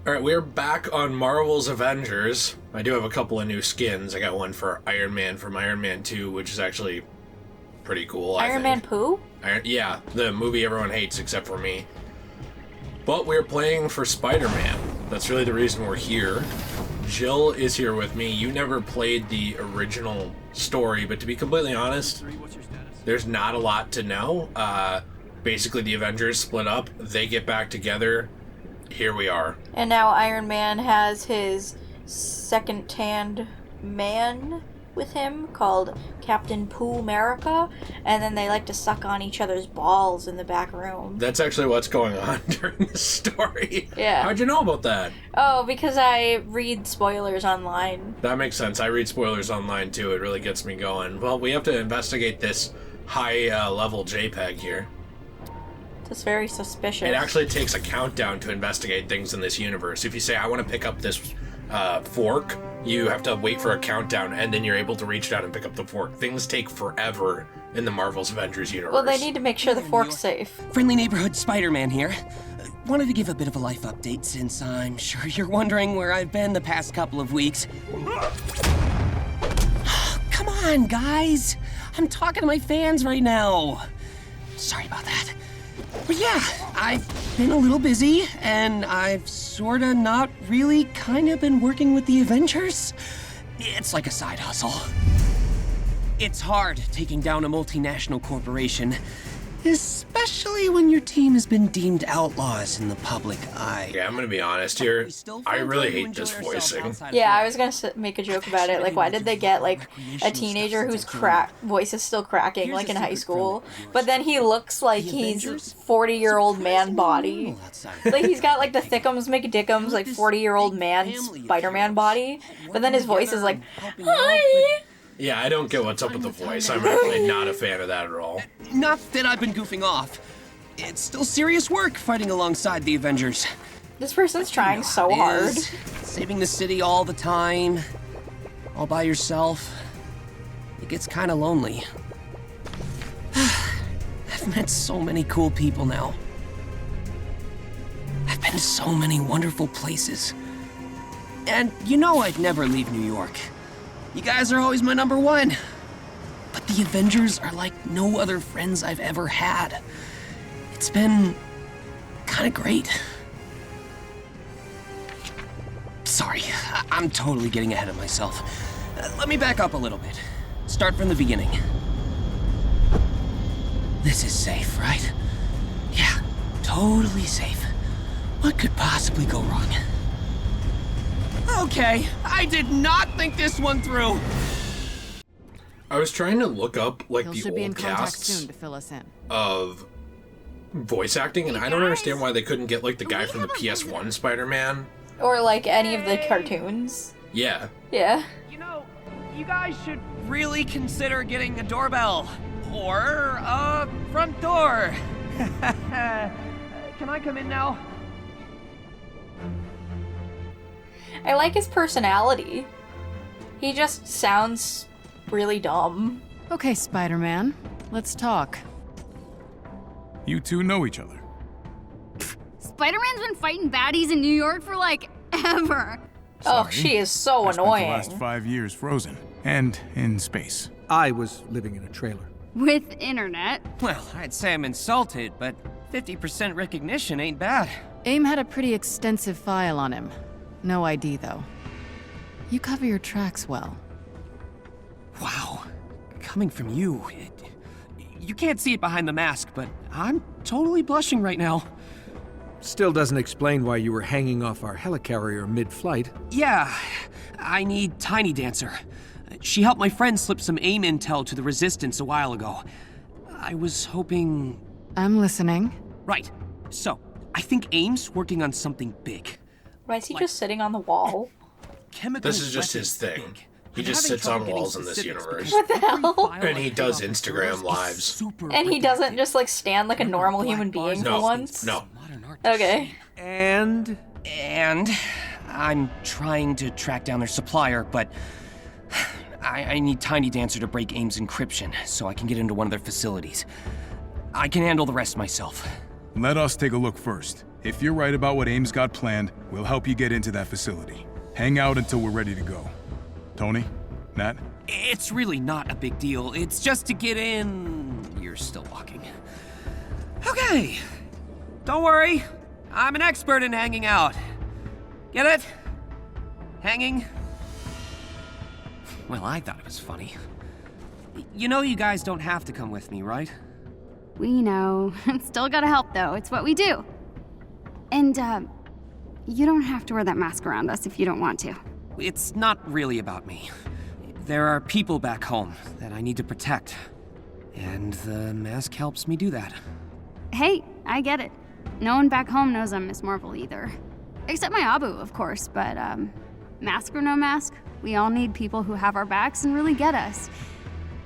Alright, we're back on Marvel's Avengers. I do have a couple of new skins. I got one for Iron Man from Iron Man 2, which is actually pretty cool, Iron Man poo? Yeah, the movie everyone hates except for me. But we're playing for Spider-Man. That's really the reason we're here. Jill is here with me. You never played the original story, but to be completely honest, there's not a lot to know. Basically, the Avengers split up. They get back together. Here we are. And now Iron Man has his second-hand man with him called Captain Pooh America, and then they like to suck on each other's balls in the back room. That's actually what's going on during the story. Yeah. How'd you know about that? Oh, because I read spoilers online. That makes sense. I read spoilers online too. It really gets me going. Well, we have to investigate this high-level JPEG here. That's very suspicious. It actually takes a countdown to investigate things in this universe. If you say, I want to pick up this fork, you have to wait for a countdown, and then you're able to reach down and pick up the fork. Things take forever in the Marvel's Avengers universe. Well, they need to make sure the fork's safe. Friendly neighborhood Spider-Man here. Wanted to give a bit of a life update since I'm sure you're wondering where I've been the past couple of weeks. Come on, guys. I'm talking to my fans right now. Sorry about that. But yeah, I've been a little busy, and I've sorta not really kinda been working with the Avengers. It's like a side hustle. It's hard taking down a multinational corporation, especially when your team has been deemed outlaws in the public eye. Yeah, I'm gonna be honest here. I really hate this voicing. Yeah, I was gonna make a joke about it. Like, why did they get, like, a teenager whose voice is still cracking, like, in high school? But then he looks like he's 40-year-old man body. Like, he's got, like, the thickums McDickums, like, 40-year-old man Spider-Man body. But then his voice is like, hi! Yeah, I don't get what's up with the voice. I'm actually not a fan of that at all. Not that I've been goofing off. It's still serious work fighting alongside the Avengers. This person's trying so hard. Saving the city all the time, all by yourself. It gets kind of lonely. I've met so many cool people now. I've been to so many wonderful places. And you know I'd never leave New York. You guys are always my number one. But the Avengers are like no other friends I've ever had. It's been kind of great. Sorry, I'm totally getting ahead of myself. Let me back up a little bit. Start from the beginning. This is safe, right? Yeah, totally safe. What could possibly go wrong? Okay, I did not think this one through. I was trying to look up, like, He'll the should be in old contact casts soon to fill us in. of voice acting, and I don't understand why they couldn't get, like, the guy from the PS1 Spider-Man. Or, like, any of the cartoons. Yeah. Yeah. You know, you guys should really consider getting a doorbell. Or a front door. Can I come in now? I like his personality. He just sounds really dumb. Okay, Spider-Man, let's talk. You two know each other. Spider-Man's been fighting baddies in New York for, like, ever. Oh, Sorry. she is so I spent annoying. the last 5 years frozen and in space. I was living in a trailer. With internet. Well, I'd say I'm insulted, but 50% recognition ain't bad. AIM had a pretty extensive file on him. No ID, though. You cover your tracks well. Wow. Coming from you, you can't see it behind the mask, but I'm totally blushing right now. Still doesn't explain why you were hanging off our helicarrier mid-flight. Yeah, I need Tiny Dancer. She helped my friend slip some AIM intel to the Resistance a while ago. I was hoping... I'm listening. Right. So, I think AIM's working on something big. Why is he just sitting on the wall? Chemical This is just his weapons thing. big. He I'm just having sits on trouble walls getting in this specifics universe. because What the every hell? file And he I does fill out Instagram is lives. super And he doesn't redacted. just, like, stand like a normal human being for No, once? no. Modern art Okay. And And I'm trying to track down their supplier, but I need Tiny Dancer to break AIM's encryption so I can get into one of their facilities. I can handle the rest myself. Let us take a look first. If you're right about what AIM's got planned, we'll help you get into that facility. Hang out until we're ready to go. Tony? Nat? It's really not a big deal. It's just to get in. You're still walking. Okay. Don't worry. I'm an expert in hanging out. Get it? Hanging? Well, I thought it was funny. You know you guys don't have to come with me, right? We know. Still gotta help, though. It's what we do. And, you don't have to wear that mask around us if you don't want to. It's not really about me. There are people back home that I need to protect. And the mask helps me do that. Hey, I get it. No one back home knows I'm Miss Marvel either. Except my Abu, of course, but, mask or no mask, we all need people who have our backs and really get us.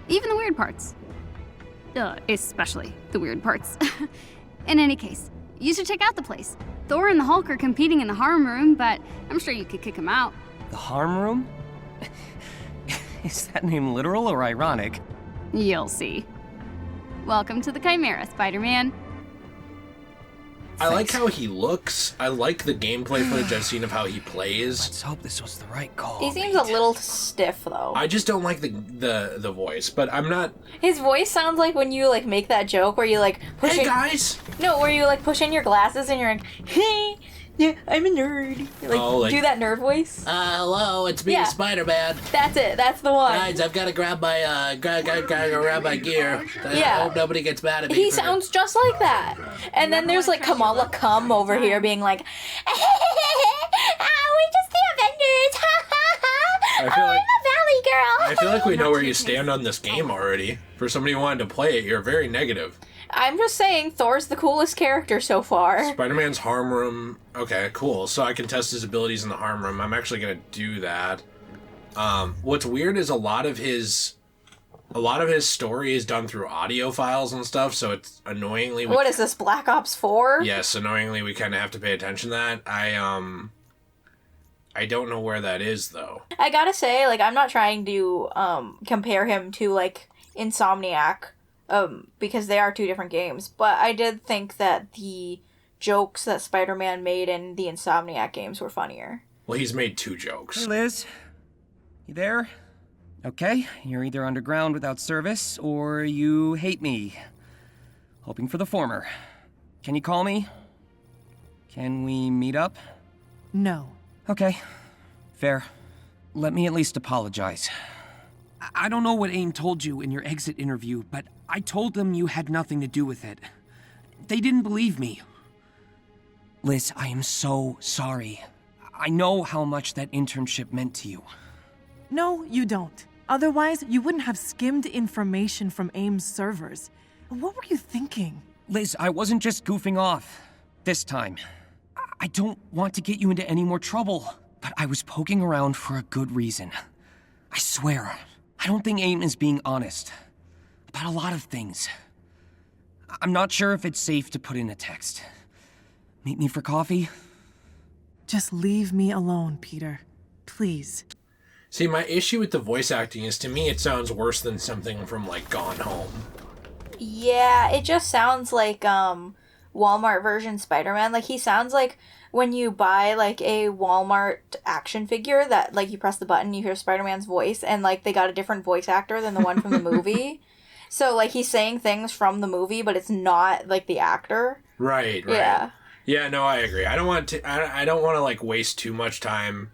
Even the weird parts. Especially the weird parts. In any case, you should check out the place. Thor and the Hulk are competing in the harm room, but I'm sure you could kick them out. The harm room? Is that name literal or ironic? You'll see. Welcome to the Chimera, Spider-Man. I like how he looks. I like the gameplay footage I've seen of how he plays. Let's hope this was the right call. He seems a little stiff, though. I just don't like the voice, but I'm not... His voice sounds like when you, like, make that joke where you, like, push Hey, in... guys! No, where you, like, push in your glasses and you're like, hey, yeah, I'm a nerd. Like, do that nerd voice. Hello, it's me, Yeah. Spider-Man. That's it. That's the one. Guys, I've got to grab my, grab my gear. I Yeah. hope nobody gets mad at me. He sounds just like that. And then there's, like, Kamala Cum over here being like, we just the Avengers. I feel like- I'm a Valley girl. I feel like we know where you stand on this game already. For somebody who wanted to play it, you're very negative. I'm just saying, Thor's the coolest character so far. Spider-Man's harm room. Okay, cool. So I can test his abilities in the harm room. I'm actually gonna do that. What's weird is a lot of his story is done through audio files and stuff. So it's annoyingly. What is this, Black Ops 4? Yes, annoyingly we kind of have to pay attention to that. I don't know where that is though. I gotta say, like, I'm not trying to compare him to, like, Insomniac, because they are two different games, but I did think that the jokes that Spider-Man made in the Insomniac games were funnier. Well, he's made two jokes. Hey, Liz. You there? Okay, you're either underground without service, or you hate me. Hoping for the former. Can you call me? Can we meet up? No. Okay, fair. Let me at least apologize. I don't know what AIM told you in your exit interview, but I told them you had nothing to do with it. They didn't believe me. Liz, I am so sorry. I know how much that internship meant to you. No, you don't. Otherwise, you wouldn't have skimmed information from AIM's servers. What were you thinking? Liz, I wasn't just goofing off. This time. I don't want to get you into any more trouble, but I was poking around for a good reason. I swear, I don't think AIM is being honest about a lot of things. I'm not sure if it's safe to put in a text. Meet me for coffee? Just leave me alone, Peter. Please. See, my issue with the voice acting is, to me, it sounds worse than something from, like, Gone Home. Yeah, it just sounds like, Walmart version Spider-Man. Like, he sounds like when you buy, like, a Walmart action figure that, like, you press the button, you hear Spider-Man's voice, and, like, they got a different voice actor than the one from the movie. So, like, he's saying things from the movie, but it's not, like, the actor. Right. Yeah. Yeah, no, I agree. I don't want to, like, waste too much time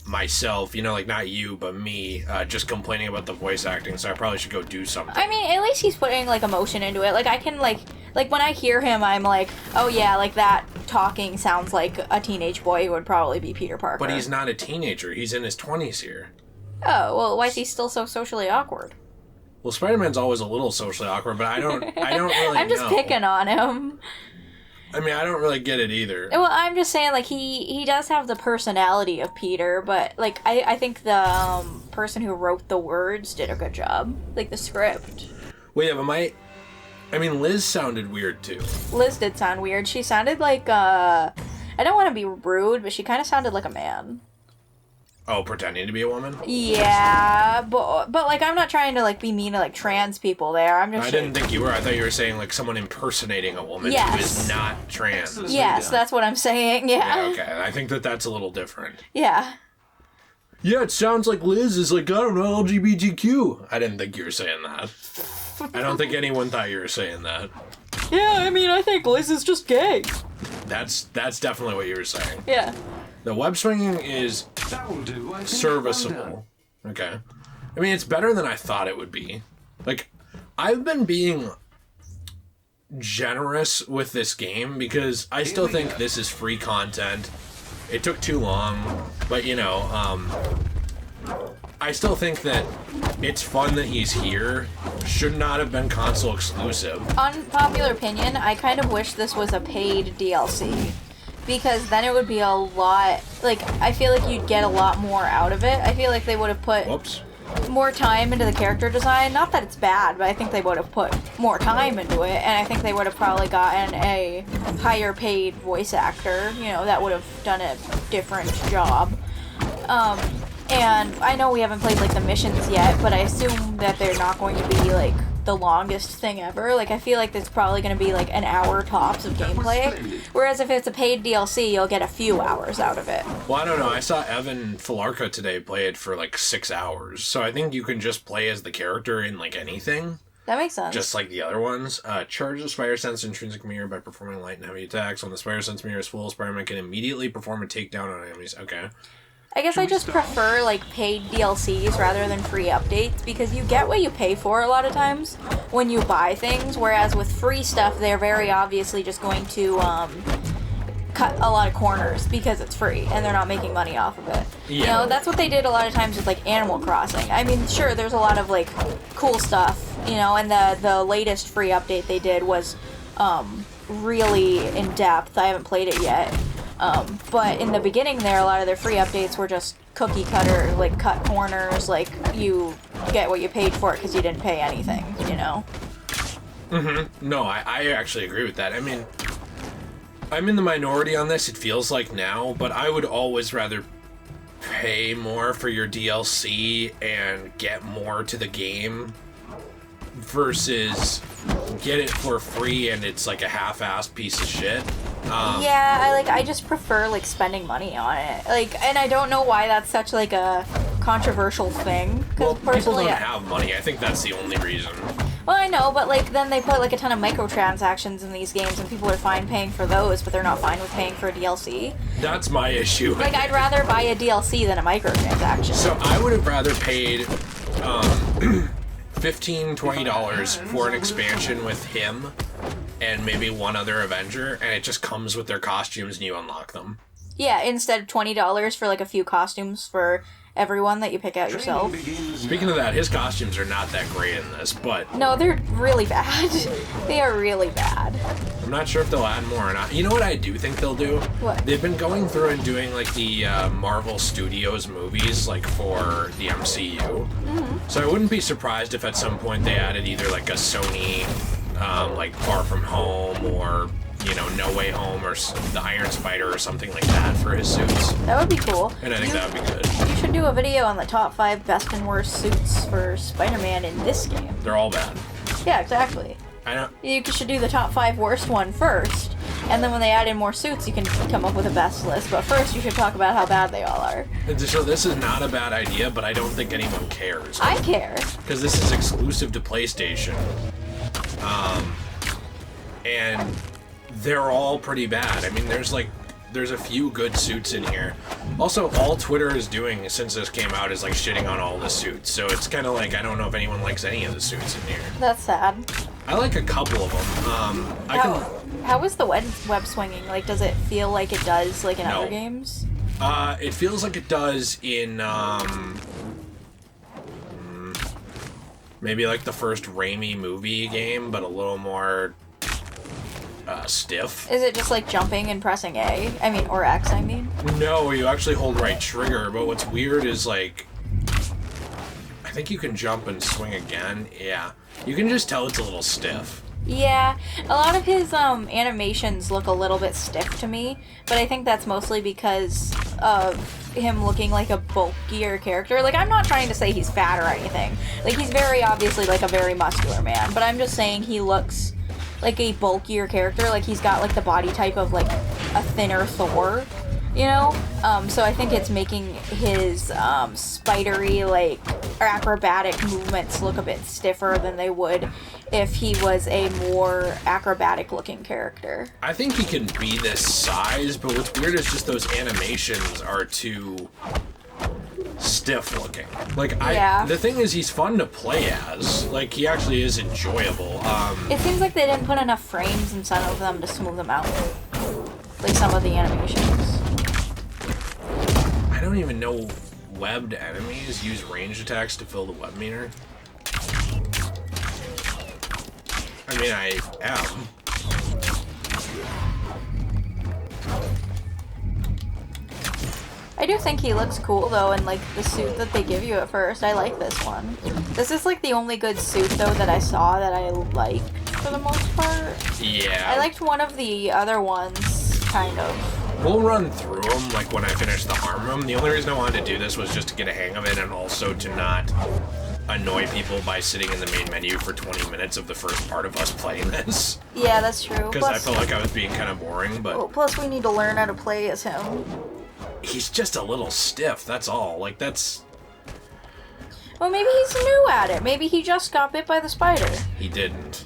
myself, you know, like, not you, but me, just complaining about the voice acting, so I probably should go do something. I mean, at least he's putting, like, emotion into it. Like, I can, like, when I hear him, I'm like, oh, yeah, like, that talking sounds like a teenage boy who would probably be Peter Parker. But he's not a teenager. He's in his 20s here. Oh, well, why is he still so socially awkward? Well, Spider-Man's always a little socially awkward, but I don't really I'm just know. picking on him. I mean, I don't really get it either. Well, I'm just saying, like, he does have the personality of Peter, but, like, I think the person who wrote the words did a good job. Like, the script. Well, yeah, but I mean, Liz sounded weird, too. Liz did sound weird. She sounded like, I don't want to be rude, but she kind of sounded like a man. Oh, pretending to be a woman? Yeah, but like I'm not trying to like be mean to like trans people there. I'm just. I didn't think you were. I thought you were saying like someone impersonating a woman who is not trans. Yes, that's what I'm saying. Yeah. Yeah, okay. I think that that's a little different. Yeah. Yeah, it sounds like Liz is like, I don't know, LGBTQ. I didn't think you were saying that. I don't think anyone thought you were saying that. Yeah, I mean, I think Liz is just gay. That's definitely what you were saying. Yeah. The web swinging is serviceable. Okay. I mean, it's better than I thought it would be. Like, I've been being generous with this game because I still think this is free content. It took too long, but you know, I still think that it's fun that he's here. Should not have been console exclusive. Unpopular opinion, I kind of wish this was a paid DLC. Because then it would be a lot, like, I feel like you'd get a lot more out of it. I feel like they would have put more time into the character design. Not that it's bad, but I think they would have put more time into it. And I think they would have probably gotten a higher paid voice actor, you know, that would have done a different job. And I know we haven't played, like, the missions yet, but I assume that they're not going to be, like, the longest thing ever. Like, I feel like it's probably going to be, like, an hour tops of gameplay. Whereas if it's a paid DLC, you'll get a few hours out of it. Well, I don't know. I saw Evan Falarka today play it for, like, 6 hours. So I think you can just play as the character in, like, anything. That makes sense. Just like the other ones. Charge the Spider Sense intrinsic mirror by performing light and heavy attacks. When the Spider Sense mirror is full, Spider-Man can immediately perform a takedown on enemies. Okay. I guess I just prefer, like, paid DLCs rather than free updates, because you get what you pay for a lot of times when you buy things, whereas with free stuff, they're very obviously just going to, cut a lot of corners because it's free, and they're not making money off of it. Yeah. You know, that's what they did a lot of times with, like, Animal Crossing. I mean, sure, there's a lot of, like, cool stuff, you know, and the latest free update they did was, really in-depth. I haven't played it yet. But in the beginning there, a lot of their free updates were just cookie cutter, like cut corners, like you get what you paid for it because you didn't pay anything, you know? Mm-hmm. No, I actually agree with that. I mean, I'm in the minority on this, it feels like now, but I would always rather pay more for your DLC and get more to the game versus get it for free and it's like a half-assed piece of shit. Yeah, I just prefer like spending money on it. Like, and I don't know why that's such like a controversial thing. Well, people don't have money. I think that's the only reason. Well, I know, but like then they put like a ton of microtransactions in these games, and people are fine paying for those, but they're not fine with paying for a DLC. That's my issue. Like, I'd rather buy a DLC than a microtransaction. So I would have rather paid $15-$20 for an expansion with him and maybe one other Avenger, and it just comes with their costumes and you unlock them. Yeah, instead of $20 for like a few costumes for everyone that you pick out yourself. Speaking of that, his costumes are not that great in this, but... No, they're really bad. They are really bad. I'm not sure if they'll add more or not. You know what I do think they'll do? What? They've been going through and doing, like, the Marvel Studios movies, like, for the MCU. Mm-hmm. So I wouldn't be surprised if at some point they added either, like, a Sony, like, Far From Home or... you know, No Way Home or the Iron Spider or something like that for his suits. That would be cool. And I think that would be good. You should do a video on the top 5 best and worst suits for Spider-Man in this game. They're all bad. Yeah, exactly. I know. You should do the top 5 worst one first, and then when they add in more suits, you can come up with a best list. But first, you should talk about how bad they all are. So this is not a bad idea, but I don't think anyone cares. I care. Because this is exclusive to PlayStation. And... they're all pretty bad. I mean, there's a few good suits in here. Also, all Twitter is doing since this came out is like shitting on all the suits. So it's kind of like, I don't know if anyone likes any of the suits in here. That's sad. I like a couple of them. How is the web swinging? Like, does it feel like it does like in other games? It feels like it does in maybe like the first Raimi movie game, but a little more stiff. Is it just like jumping and pressing A? I mean, or X, I mean? No, you actually hold right trigger, but what's weird is like, I think you can jump and swing again. Yeah. You can just tell it's a little stiff. Yeah, a lot of his animations look a little bit stiff to me, but I think that's mostly because of him looking like a bulkier character. Like, I'm not trying to say he's fat or anything. Like, he's very obviously like a very muscular man, but I'm just saying he looks like a bulkier character. Like, he's got like the body type of like a thinner Thor, you know? So I think it's making his spidery, like, or acrobatic movements look a bit stiffer than they would if he was a more acrobatic looking character. I think he can be this size, but what's weird is just those animations are too stiff looking. Like, the thing is, he's fun to play as. Like, he actually is enjoyable. It seems like they didn't put enough frames in some of them to smooth them out. Like some of the animations. I don't even know webbed enemies use ranged attacks to fill the web meter. I mean, I am. I do think he looks cool though, and like the suit that they give you at first. I like this one. This is like the only good suit though that I saw that I liked for the most part. Yeah. I liked one of the other ones, kind of. We'll run through them, like, when I finish the harm room. The only reason I wanted to do this was just to get a hang of it and also to not annoy people by sitting in the main menu for 20 minutes of the first part of us playing this. Yeah, that's true. Because I felt like I was being kind of boring, but... Well, plus we need to learn how to play as him. He's just a little stiff, that's all. Like, that's... Well, maybe he's new at it. Maybe he just got bit by the spider. He didn't.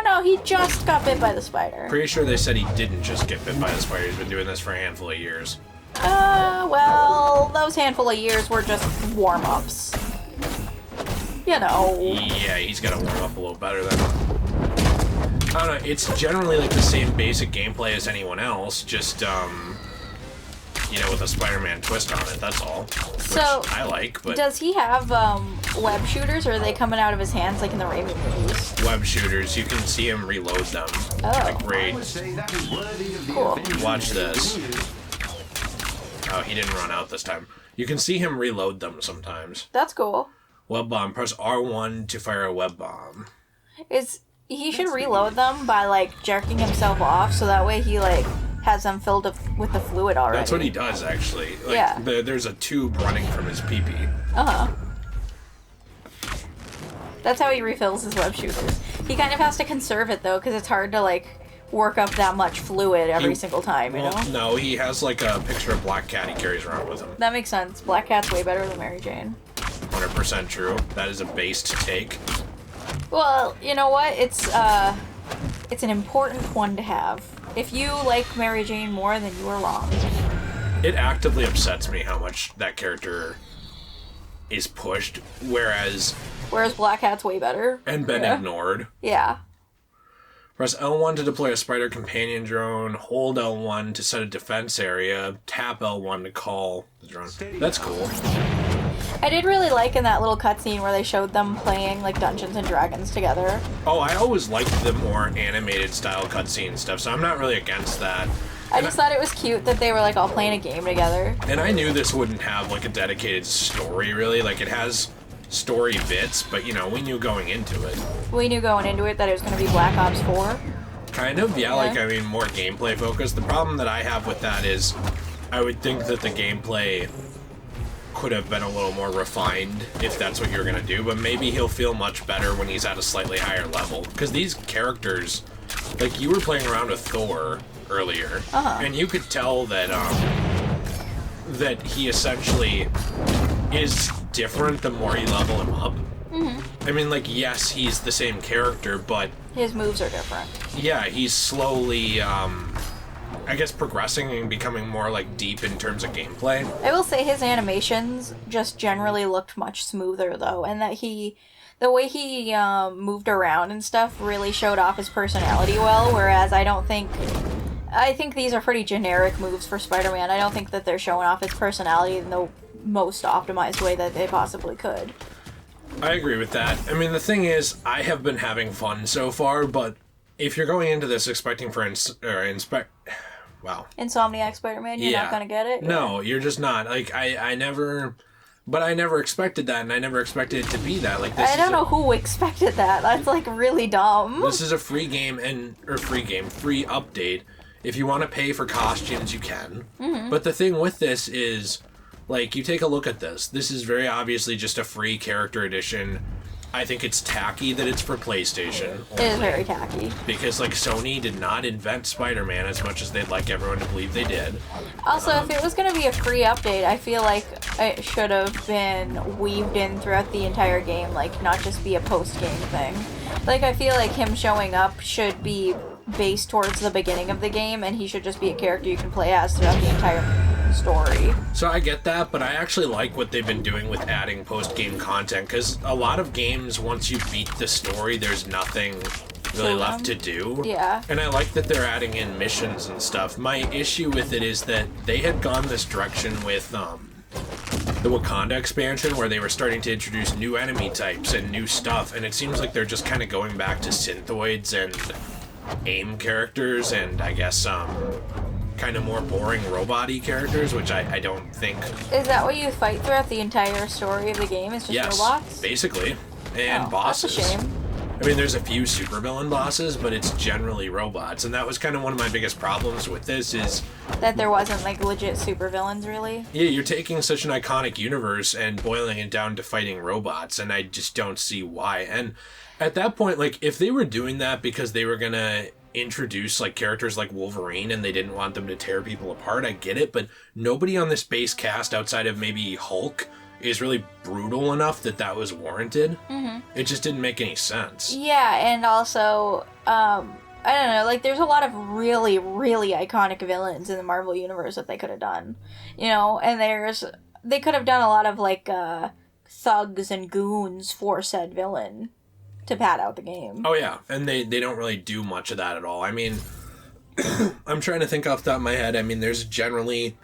No, he just got bit by the spider. Pretty sure they said he didn't just get bit by the spider. He's been doing this for a handful of years. Well, those handful of years were just warm-ups. You know. Yeah, he's got to warm up a little better then. I don't know, it's generally like the same basic gameplay as anyone else, just, you know, with a Spider-Man twist on it, that's all. So, which I like, but... Does he have, web shooters, or are they coming out of his hands like in the Raimi movies? Web shooters, you can see him reload them. Oh. Like, great. Cool. Watch this. Oh, he didn't run out this time. You can see him reload them sometimes. That's cool. Web bomb. Press R1 to fire a web bomb. He should reload them by, like, jerking himself off, so that way he, like, has them filled up with the fluid already. That's what he does, actually. Like, yeah. There's a tube running from his pee-pee. Uh-huh. That's how he refills his web shooters. He kind of has to conserve it, though, because it's hard to, like, work up that much fluid every single time, you know? No, he has, like, a picture of Black Cat he carries around with him. That makes sense. Black Cat's way better than Mary Jane. 100% true. That is a based take. Well, you know what? It's an important one to have. If you like Mary Jane more, then you are wrong. It actively upsets me how much that character is pushed, whereas Black Cat's way better. And been ignored. Yeah. Press L1 to deploy a spider companion drone, hold L1 to set a defense area, tap L1 to call the drone. That's cool. I did really like in that little cutscene where they showed them playing like Dungeons and Dragons together. Oh, I always liked the more animated style cutscene stuff, so I'm not really against that. I just thought it was cute that they were like all playing a game together. And I knew this wouldn't have like a dedicated story really, like it has story bits, but you know, we knew going into it. We knew going into it that it was going to be Black Ops 4. Kind of, yeah, like I mean more gameplay focused. The problem that I have with that is I would think that the gameplay could have been a little more refined if that's what you're gonna do, but maybe he'll feel much better when he's at a slightly higher level. Because these characters, like you were playing around with Thor earlier, and you could tell that that he essentially is different the more you level him up. I mean, like, yes, he's the same character, but his moves are different. Yeah, he's slowly I guess progressing and becoming more like deep in terms of gameplay. I will say his animations just generally looked much smoother though, and that the way he moved around and stuff really showed off his personality well, whereas I think these are pretty generic moves for Spider-Man. I don't think that they're showing off his personality in the most optimized way that they possibly could. I agree with that. I mean, the thing is, I have been having fun so far, but if you're going into this expecting for Insomniac Spider-Man, you're not gonna get it? No, you're just not. Like, I never But I never expected that, and I never expected it to be that. Like, this I don't know who expected that. That's like really dumb. This is a free game free update. If you want to pay for costumes, you can. Mm-hmm. But the thing with this is, like, you take a look at this. This is very obviously just a free character edition. I think it's tacky that it's for PlayStation. It is very tacky. Because, like, Sony did not invent Spider-Man as much as they'd like everyone to believe they did. Also, if it was going to be a free update, I feel like it should have been weaved in throughout the entire game, like, not just be a post-game thing. Like, I feel like him showing up should be based towards the beginning of the game, and he should just be a character you can play as throughout the entire story. So I get that, but I actually like what they've been doing with adding post-game content, because a lot of games, once you beat the story, there's nothing really left to do. Yeah. And I like that they're adding in missions and stuff. My issue with it is that they had gone this direction with the Wakanda expansion, where they were starting to introduce new enemy types and new stuff, and it seems like they're just kind of going back to synthoids and AIM characters, and I guess kind of more boring robot-y characters, which I don't think... Is that what you fight throughout the entire story of the game? It's just robots? Basically. And bosses. That's a shame. I mean, there's a few supervillain bosses, but it's generally robots, and that was kind of one of my biggest problems with this is... That there wasn't, like, legit supervillains, really? Yeah, you're taking such an iconic universe and boiling it down to fighting robots, and I just don't see why. And at that point, like, if they were doing that because they were gonna introduce, like, characters like Wolverine and they didn't want them to tear people apart, I get it, but nobody on this base cast outside of maybe Hulk is really brutal enough that that was warranted. Mm-hmm. It just didn't make any sense. Yeah, and also, I don't know, like, there's a lot of really, really iconic villains in the Marvel Universe that they could have done, you know, and they could have done a lot of, like, thugs and goons for said villain to pad out the game. Oh, yeah, and they don't really do much of that at all. I mean, I'm trying to think off the top of my head. I mean, there's generally,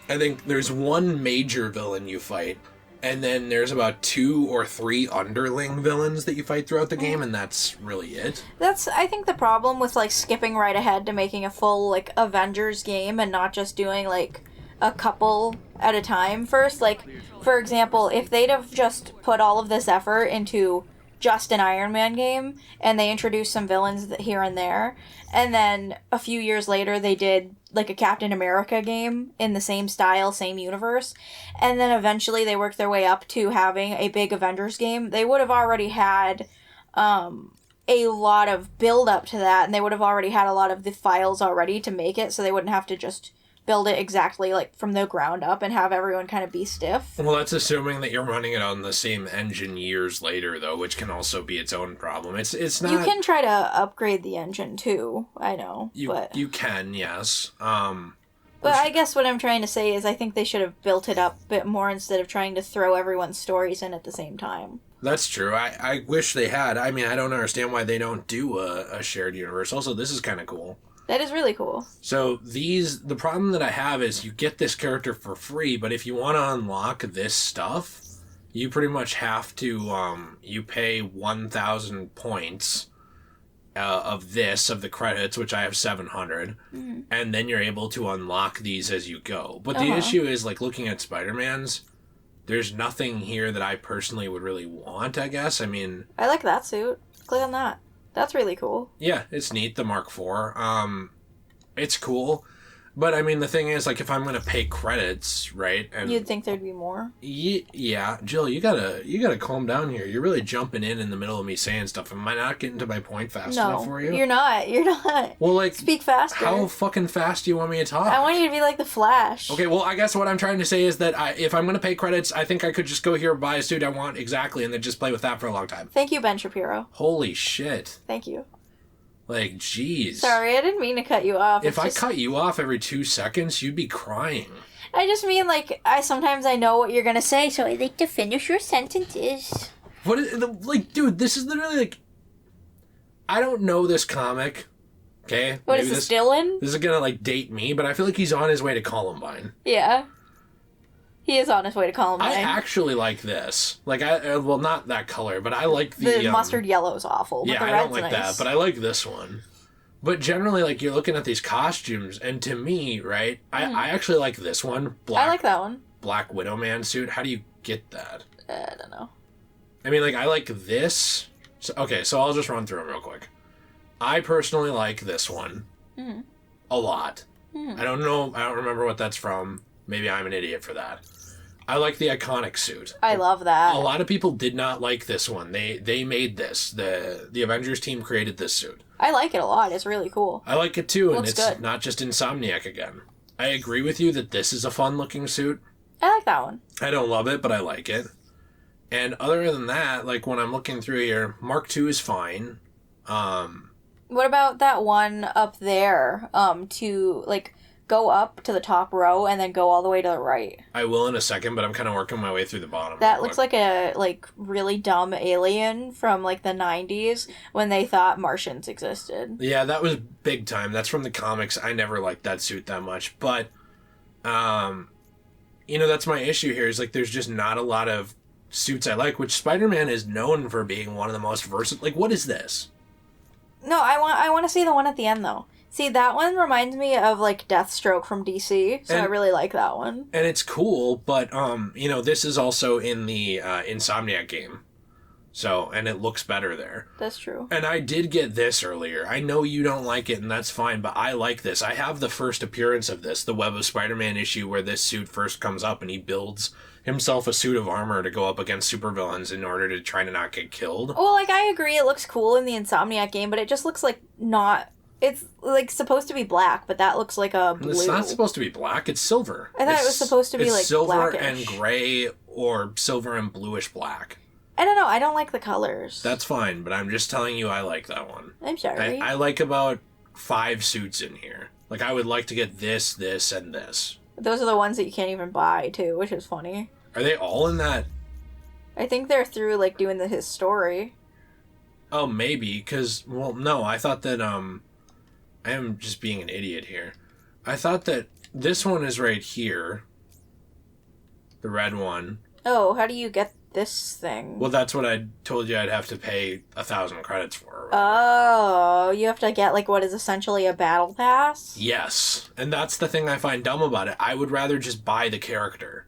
I think there's one major villain you fight, and then there's about 2 or 3 underling villains that you fight throughout the game, and that's really it. That's, I think, the problem with, like, skipping right ahead to making a full, like, Avengers game and not just doing, like, a couple at a time first. Like, for example, if they'd have just put all of this effort into just an Iron Man game, and they introduced some villains here and there, and then a few years later they did like a Captain America game in the same style, same universe, and then eventually they worked their way up to having a big Avengers game, they would have already had a lot of build up to that, and they would have already had a lot of the files already to make it, so they wouldn't have to just build it exactly like from the ground up and have everyone kind of be stiff. Well, that's assuming that you're running it on the same engine years later, though, which can also be its own problem. It's not. You can try to upgrade the engine too. I know, but you can, yes. But I guess what I'm trying to say is I think they should have built it up a bit more instead of trying to throw everyone's stories in at the same time. That's true. I wish they had. I mean, I don't understand why they don't do a shared universe. Also, this is kind of cool. That is really cool. So the problem that I have is you get this character for free, but if you want to unlock this stuff, you pretty much have to, you pay 1,000 points of the credits, which I have 700, and then you're able to unlock these as you go. But the issue is, like, looking at Spider-Man's, there's nothing here that I personally would really want, I guess. I mean... I like that suit. Click on that. That's really cool. Yeah, it's neat, the Mark IV. It's cool. But, I mean, the thing is, like, if I'm going to pay credits, right? And you'd think there'd be more? Yeah. Jill, you gotta calm down here. You're really jumping in the middle of me saying stuff. Am I not getting to my point fast enough for you? No, you're not. Well, like... Speak faster. How fucking fast do you want me to talk? I want you to be like the Flash. Okay, well, I guess what I'm trying to say is that if I'm going to pay credits, I think I could just go here, buy a suit I want exactly, and then just play with that for a long time. Thank you, Ben Shapiro. Holy shit. Thank you. Like, jeez. Sorry, I didn't mean to cut you off. If I cut you off every 2 seconds, you'd be crying. I just mean, like, sometimes I know what you're gonna say, so I like to finish your sentences. What is, like, dude, this is literally, like, I don't know this comic, okay? What, is this Dylan? This is gonna, like, date me, but I feel like he's on his way to Columbine. Yeah. He is on his way to Columbine. I actually like this. Like, well, not that color, but I like the mustard yellow's awful. Yeah, but the I red's don't like nice. that, but I like this one. But generally, like, you're looking at these costumes, and to me, right, I actually like this one. I like that one. Black Widow Man suit. How do you get that. I don't know. I mean, like, I like this. So I'll just run through them real quick. I personally like this one a lot. I don't know. I don't remember what that's from. Maybe I'm an idiot for that. I like the iconic suit. I love that. A lot of people did not like this one. They made this. The Avengers team created this suit. I like it a lot. It's really cool. I like it too, and Looks it's good. not just Insomniac again. I agree with you that this is a fun-looking suit. I like that one. I don't love it, but I like it. And other than that, like when I'm looking through here, Mark II is fine. What about that one up there? To like go up to the top row and then go all the way to the right. I will in a second, but I'm kind of working my way through the bottom. That looks like a really dumb alien from like the 90s when they thought Martians existed. Yeah, that was big time. That's from the comics. I never liked that suit that much, but that's my issue here is like there's just not a lot of suits I like, which Spider-Man is known for being one of the most versatile. Like, what is this? No, I want to see the one at the end though. See, that one reminds me of like Deathstroke from DC, so I really like that one. And it's cool, but this is also in the Insomniac game. So, and it looks better there. That's true. And I did get this earlier. I know you don't like it, and that's fine, but I like this. I have the first appearance of this, the Web of Spider-Man issue where this suit first comes up and he builds himself a suit of armor to go up against supervillains in order to try to not get killed. Well, like, I agree it looks cool in the Insomniac game, but it just looks like not... It's, like, supposed to be black, but that looks like a blue. It's not supposed to be black. It's silver. I thought it was supposed to be, like, silver blackish. and gray or silver and bluish black. I don't know. I don't like the colors. That's fine, but I'm just telling you I like that one. I'm sorry. I like about 5 suits in here. Like, I would like to get this, this, and this. Those are the ones that you can't even buy, too, which is funny. Are they all in that? I think they're through, like, doing his story. Oh, maybe, because... Well, no, I thought that, I am just being an idiot here. I thought that this one is right here. The red one. Oh, how do you get this thing? Well, that's what I told you I'd have to pay 1,000 credits for. Oh, you have to get, like, what is essentially a battle pass? Yes. And that's the thing I find dumb about it. I would rather just buy the character.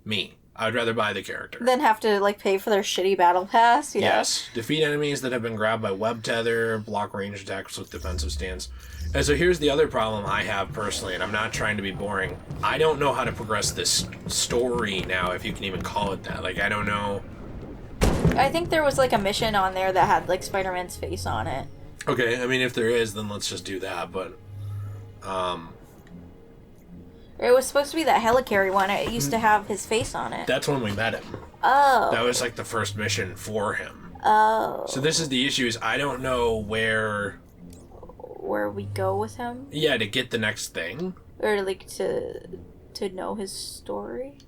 Me. I would rather buy the character. Then have to, like, pay for their shitty battle pass? Yeah. Yes. Defeat enemies that have been grabbed by web tether, block range attacks with defensive stance. And so here's the other problem I have personally, and I'm not trying to be boring. I don't know how to progress this story now, if you can even call it that. Like, I don't know. I think there was, like, a mission on there that had, like, Spider-Man's face on it. Okay, I mean, if there is, then let's just do that, but... It was supposed to be that helicarrier one. It used to have his face on it. That's when we met him. Oh. That was, like, the first mission for him. Oh. So this is the issue, is I don't know where we go with him? Yeah, to get the next thing. Or, like, to know his story?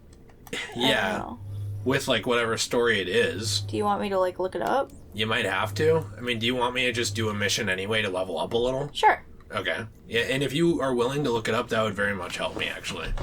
Yeah. I don't know. With, like, whatever story it is. Do you want me to, like, look it up? You might have to. I mean, do you want me to just do a mission anyway to level up a little? Sure. Okay. Yeah, and if you are willing to look it up, that would very much help me, actually.